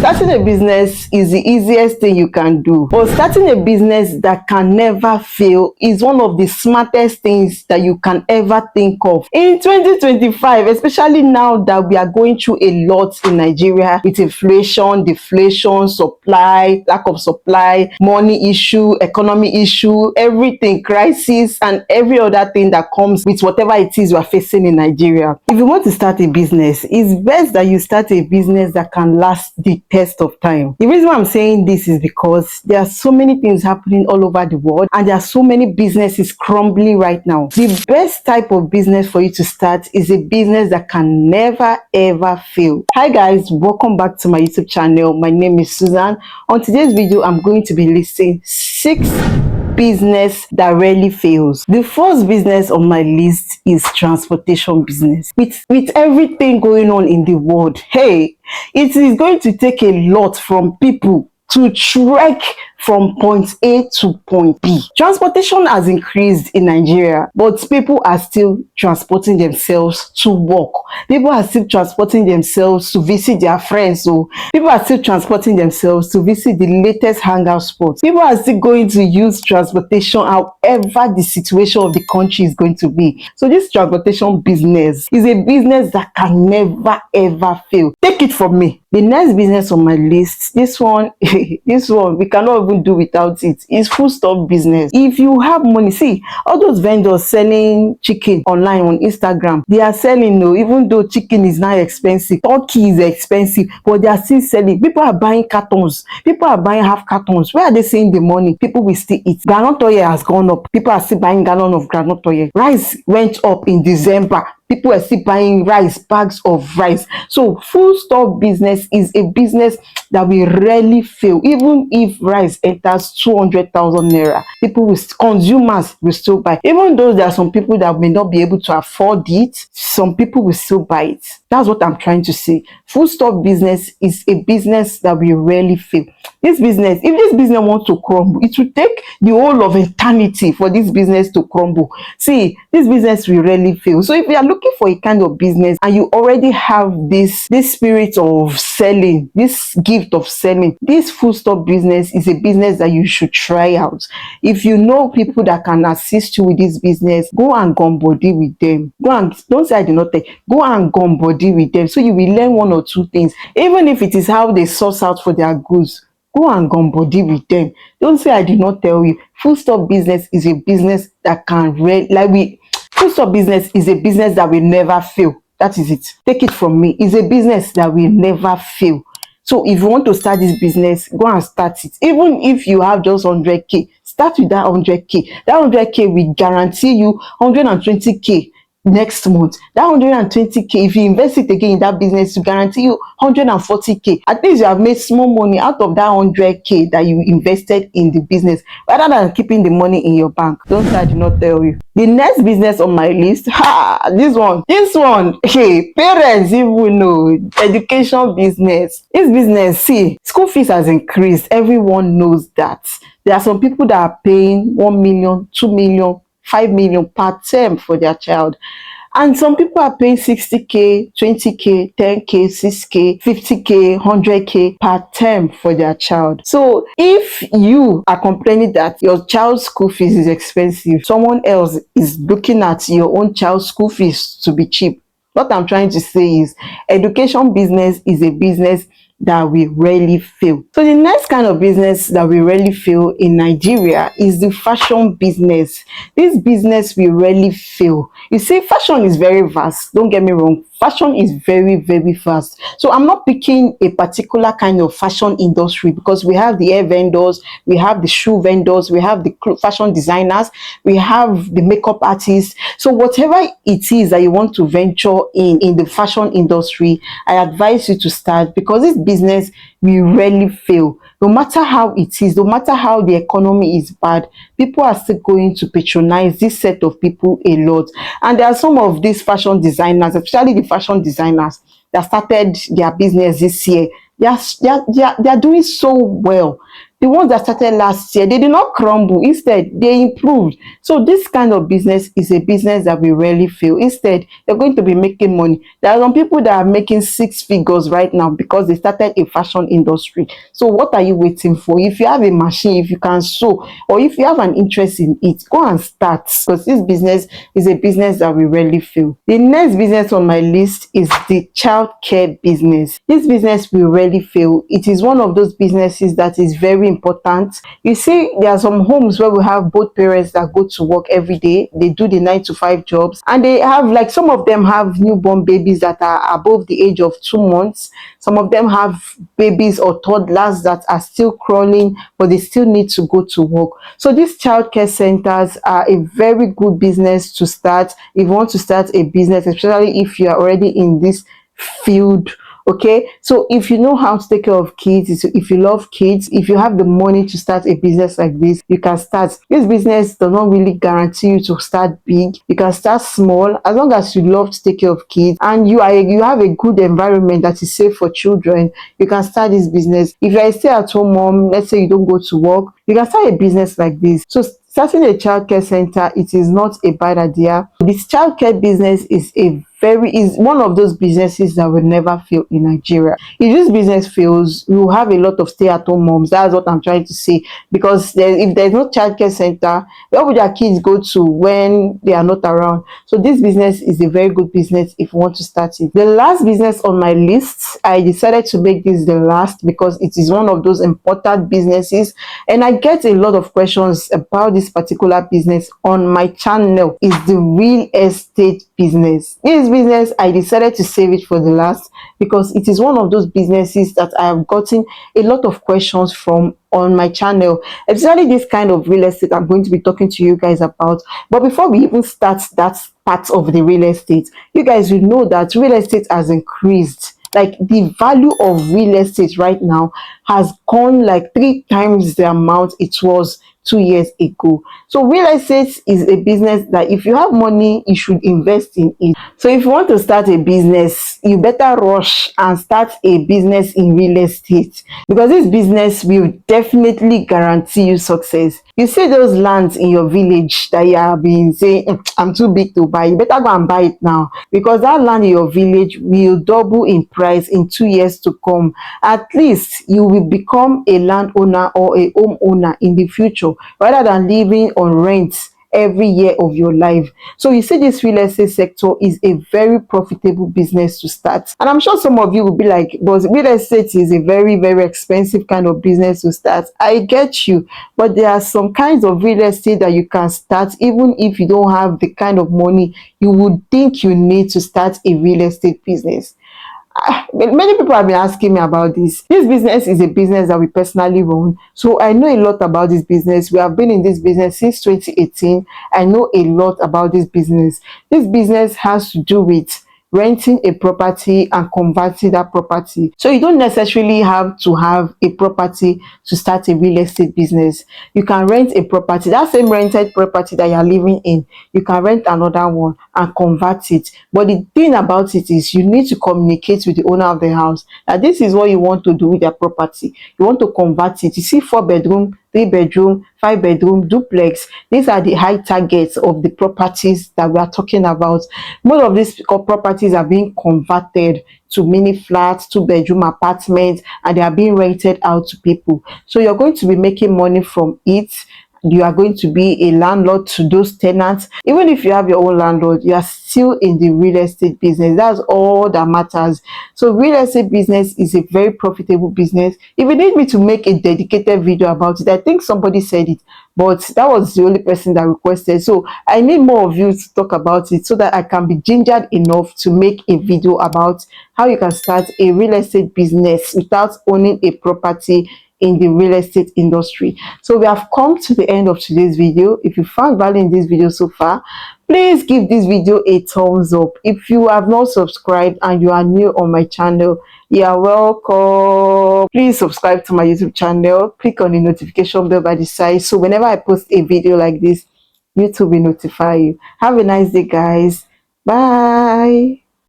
Starting a business is the easiest thing you can do, but starting a business that can never fail is one of the smartest things that you can ever think of. In 2025, especially now that we are going through a lot in Nigeria with inflation, deflation, supply, lack of supply, money issue, economy issue, everything, crisis, and every other thing that comes with whatever it is you are facing in Nigeria. If you want to start a business, it's best that you start a business that can last the test of time. The reason why I'm saying this is because there are so many things happening all over the world and there are so many businesses crumbling right now. The best type of business for you to start is a business that can never ever fail. Hi guys, welcome back to my YouTube channel. My name is Susan. On today's video, I'm going to be listing 6 business that rarely fails. The first business on my list is transportation business. With everything going on in the world, hey, it is going to take a lot from people to trek from point A to point B. Transportation has increased in Nigeria, but people are still transporting themselves to work. People are still transporting themselves to visit their friends. So people are still transporting themselves to visit the latest hangout spots. People are still going to use transportation however the situation of the country is going to be. So this transportation business is a business that can never ever fail. Take it from me. The next business on my list, this one we cannot even do without it, is food store business. If you have money, see all those vendors selling chicken online on Instagram, they are selling, no, even though chicken is now expensive, turkey is expensive, but they are still selling. People are buying cartons, people are buying half cartons. Where are they seeing the money? People will still eat. Groundnut oil has gone up, people are still buying gallon of groundnut oil. Rice went up in December, people are still buying rice, bags of rice. So food store business is a business that will rarely fail. Even if rice enters 200,000 naira, consumers will still buy. Even though there are some people that may not be able to afford it, some people will still buy it. That's what I'm trying to say. Food store business is a business that will rarely fail. This business, if this business wants to crumble, it will take the whole of eternity for this business to crumble. See, this business will rarely fail. So if you are looking for a kind of business and you already have this spirit of selling, this gift of selling, this food store business is a business that you should try out. If you know people that can assist you with this business, go and gum body with them. Don't say I did not tell. Go and gum body with them, so you will learn 1 or 2 things. Even if it is how they source out for their goods, go and gum body with them. Don't say I did not tell you. Food store business is a business that can food store business is a business that will never fail. That is it. Take it from me. It's a business that will never fail. So if you want to start this business, go and start it. Even if you have just 100k, start with that 100k. That 100k will guarantee you 120k next month. That 120k, if you invest it again in that business, to guarantee you 140k. At least you have made small money out of that 100k that you invested in the business, rather than keeping the money in your bank. Don't say I did not tell you. The next business on my list, this one, hey, parents even know, education business. This business, see, school fees has increased. Everyone knows that. There are some people that are paying 1 million, 2 million, 5 million per term for their child, and some people are paying 60k, 20k, 10k, 6k, 50k, 100k per term for their child. So if you are complaining that your child's school fees is expensive, someone else is looking at your own child's school fees to be cheap. What I'm trying to say is, education business is a business that will rarely fail. So the next kind of business that will rarely fail in Nigeria is the fashion business. This business will rarely fail. You see, fashion is very vast. Don't get me wrong. Fashion is very, very fast. So I'm not picking a particular kind of fashion industry, because we have the hair vendors, we have the shoe vendors, we have the fashion designers, we have the makeup artists. So whatever it is that you want to venture in the fashion industry, I advise you to start, because this business will rarely fail. No matter how it is, no matter how the economy is bad, people are still going to patronize this set of people a lot. And there are some of these fashion designers, especially the fashion designers that started their business this year. They are doing so well. The ones that started last year, they did not crumble. Instead, they improved. So this kind of business is a business that will rarely fail. Instead, you're going to be making money. There are some people that are making six figures right now because they started a fashion industry. So what are you waiting for? If you have a machine, if you can sew, or if you have an interest in it, go and start, because this business is a business that will rarely fail. The next business on my list is the childcare business. This business will rarely fail. It is one of those businesses that is very important. You see, there are some homes where we have both parents that go to work every day. They do the 9 to 5 jobs, and they have, like, some of them have newborn babies that are above the age of 2 months. Some of them have babies or toddlers that are still crawling, but they still need to go to work. So these childcare centers are a very good business to start if you want to start a business, especially if you are already in this field. Okay, so if you know how to take care of kids, if you love kids, if you have the money to start a business like this, you can start. This business does not really guarantee you to start big. You can start small, as long as you love to take care of kids and you have a good environment that is safe for children. You can start this business. If you are a stay-at-home mom, let's say you don't go to work, you can start a business like this. So starting a childcare center, it is not a bad idea. This childcare business is one of those businesses that will never fail in Nigeria. If this business fails, we will have a lot of stay-at-home moms. That's what I'm trying to say. Because if there's no childcare center, where would their kids go to when they are not around? So this business is a very good business if you want to start it. The last business on my list, I decided to make this the last because it is one of those important businesses, and I get a lot of questions about this particular business on my channel. Is the real estate business. This business, I decided to save it for the last because it is one of those businesses that I have gotten a lot of questions from on my channel, especially this kind of real estate I'm going to be talking to you guys about. But before we even start that part of the real estate, you guys will know that real estate has increased. Like, the value of real estate right now has gone like 3 times the amount it was 2 years ago. So real estate is a business that if you have money, you should invest in it. So if you want to start a business, you better rush and start a business in real estate, because this business will definitely guarantee you success. You see those lands in your village that you have been saying, I'm too big to buy, you better go and buy it now, because that land in your village will double in price in 2 years to come. At least you will become a landowner or a homeowner in the future, rather than living on rent every year of your life. So you see, this real estate sector is a very profitable business to start. And I'm sure some of you will be like, but real estate is a very, very expensive kind of business to start. I get you, but there are some kinds of real estate that you can start even if you don't have the kind of money you would think you need to start a real estate business. Many people have been asking me about this. This business is a business that we personally run, so I know a lot about this business. We have been in this business since 2018. I know a lot about this business. This business has to do with renting a property and converting that property. So you don't necessarily have to have a property to start a real estate business. You can rent a property, that same rented property that you're living in, you can rent another one and convert it. But the thing about it is, you need to communicate with the owner of the house that this is what you want to do with their property. You want to convert it. You see, 4-bedroom, 3-bedroom, 5-bedroom, duplex. These are the high targets of the properties that we are talking about. Most of these properties are being converted to mini flats, 2-bedroom apartments, and they are being rented out to people. So you're going to be making money from it. You are going to be a landlord to those tenants. Even if you have your own landlord, you are still in the real estate business. That's all that matters. So real estate business is a very profitable business. If you need me to make a dedicated video about it, I think somebody said it, but that was the only person that requested. So I need more of you to talk about it so that I can be gingered enough to make a video about how you can start a real estate business without owning a property in the real estate industry. So we have come to the end of today's video. If you found value in this video so far, please give this video a thumbs up. If you have not subscribed and you are new on my channel, you are welcome. Please subscribe to my YouTube channel. Click on the notification bell by the side, so whenever I post a video like this, YouTube will notify you. Have a nice day, guys. Bye.